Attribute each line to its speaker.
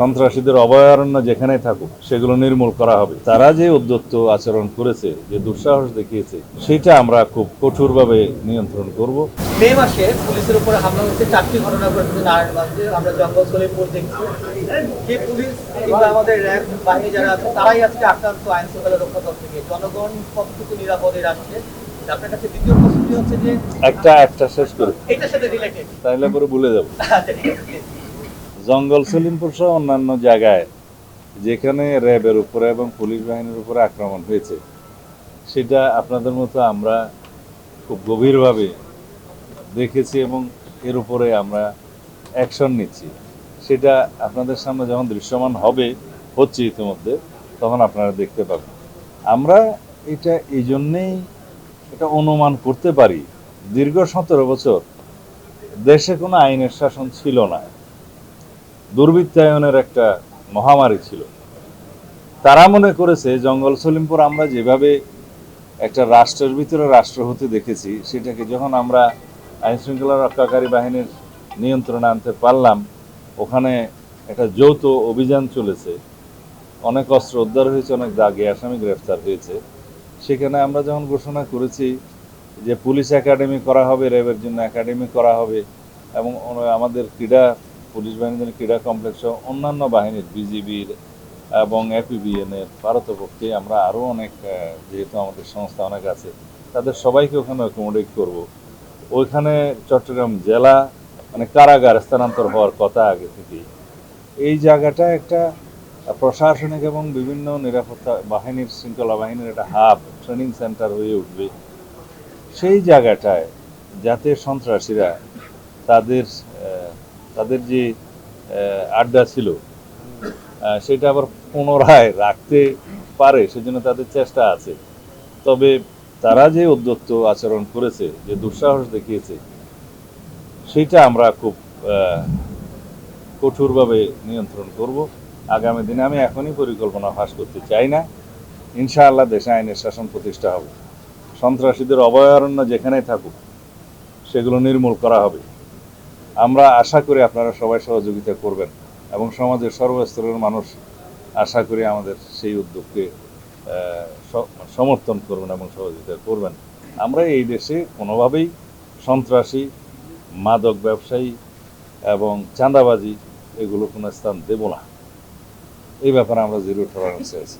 Speaker 1: সন্ত্রাসীদের অভয়ারণ্য যেখানেই থাকুক সেগুলো নির্মূল করা হবে। তারা যে উদ্যত্ত আচরণ করেছে, যে দুঃসাহস দেখিয়েছে, সেটা আমরা খুব কঠোরভাবে নিয়ন্ত্রণ করব।
Speaker 2: মে মাসে পুলিশের উপরে হামলা হচ্ছে, 4টি ঘটনা ঘটেছে নারায়ণগঞ্জে। আমরা জঙ্গল সলিমপুর দেখছি যে পুলিশ কিংবা আমাদের র্যাব বাহিনী যারা আছে তারাই আজকে আক্রান্ত আইন শৃঙ্খলা রক্ষা করতে গিয়ে। জনগণ কতটুকু নিরাপদে রাখছে? আপনার কাছে দ্বিতীয় প্রশ্নটি হচ্ছে যে
Speaker 1: একটা শেষ করে
Speaker 2: এটার সাথে রিলেটেড,
Speaker 1: তাইলে পরে ভুলে যাব।
Speaker 2: আচ্ছা ঠিক আছে।
Speaker 1: জঙ্গল সলিমপুর সহ অন্যান্য জায়গায় যেখানে র্যাবের উপরে এবং পুলিশ বাহিনীর উপরে আক্রমণ হয়েছে, সেটা আপনাদের মতো আমরা খুব গভীরভাবে দেখেছি এবং এর উপরে আমরা অ্যাকশন নিচ্ছি। সেটা আপনাদের সামনে যখন দৃশ্যমান হচ্ছে ইতিমধ্যে, তখন আপনারা দেখতে পাবেন। আমরা এটা এই জন্যেই এটা অনুমান করতে পারি, দীর্ঘ 17 বছর দেশে কোনো আইনের শাসন ছিল না, দুর্বৃত্তায়নের একটা মহামারী ছিল। তারা মনে করেছে জঙ্গল সলিমপুর আমরা যেভাবে একটা রাষ্ট্রের ভিতরে রাষ্ট্র হতে দেখেছি, সেটাকে যখন আমরা আইন শৃঙ্খলা রক্ষাকারী বাহিনীর নিয়ন্ত্রণে আনতে পারলাম, ওখানে একটা যৌথ অভিযান চলেছে, অনেক অস্ত্র উদ্ধার হয়েছে, অনেক দাগি আসামি গ্রেফতার হয়েছে। সেখানে আমরা যখন ঘোষণা করেছি যে পুলিশ একাডেমি করা হবে, র্যাবের জন্য একাডেমি করা হবে, এবং আমাদের পুলিশ বাহিনীর জন্য ক্রীড়া কমপ্লেক্স সহ অন্যান্য বাহিনীর বিজিবির এবং এপিবিএনের পারতপক্ষে আমরা আরও অনেক, যেহেতু আমাদের সংস্থা অনেক আছে, তাদের সবাইকে ওখানে অ্যাকোমোডেট করব। ওইখানে চট্টগ্রাম জেলা মানে কারাগার স্থানান্তর হওয়ার কথা আগে থেকেই। এই জায়গাটা একটা প্রশাসনিক এবং বিভিন্ন নিরাপত্তা বাহিনীর, শৃঙ্খলা বাহিনীর একটা হাব, ট্রেনিং সেন্টার হয়ে উঠবে। সেই জায়গাটায় যাতে সন্ত্রাসীরা তাদের তাদের যে আড্ডা ছিল সেটা আবার পুনরায় রাখতে পারে, সেজন্য তাদের চেষ্টা আছে। তবে তারা যে উদ্যত্ত আচরণ করেছে, যে দুঃসাহস দেখিয়েছে, সেটা আমরা খুব কঠোরভাবে নিয়ন্ত্রণ করব আগামী দিনে। আমি এখনই পরিকল্পনা ফাঁস করতে চাই না। ইনশাআল্লাহ দেশে আইনের শাসন প্রতিষ্ঠা হবে। সন্ত্রাসীদের অভয়ারণ্য যেখানেই থাকুক সেগুলো নির্মূল করা হবে। আমরা আশা করি আপনারা সবাই সহযোগিতা করবেন এবং সমাজের সর্বস্তরের মানুষ আশা করি আমাদের সেই উদ্যোগকে সমর্থন করবেন এবং সহযোগিতা করবেন। আমরা এই দেশে কোনোভাবেই সন্ত্রাসী, মাদক ব্যবসায়ী এবং চাঁদাবাজি এগুলো কোনো স্থান দেব না। এই ব্যাপারে আমরা জিরো টলারেন্সে আছি।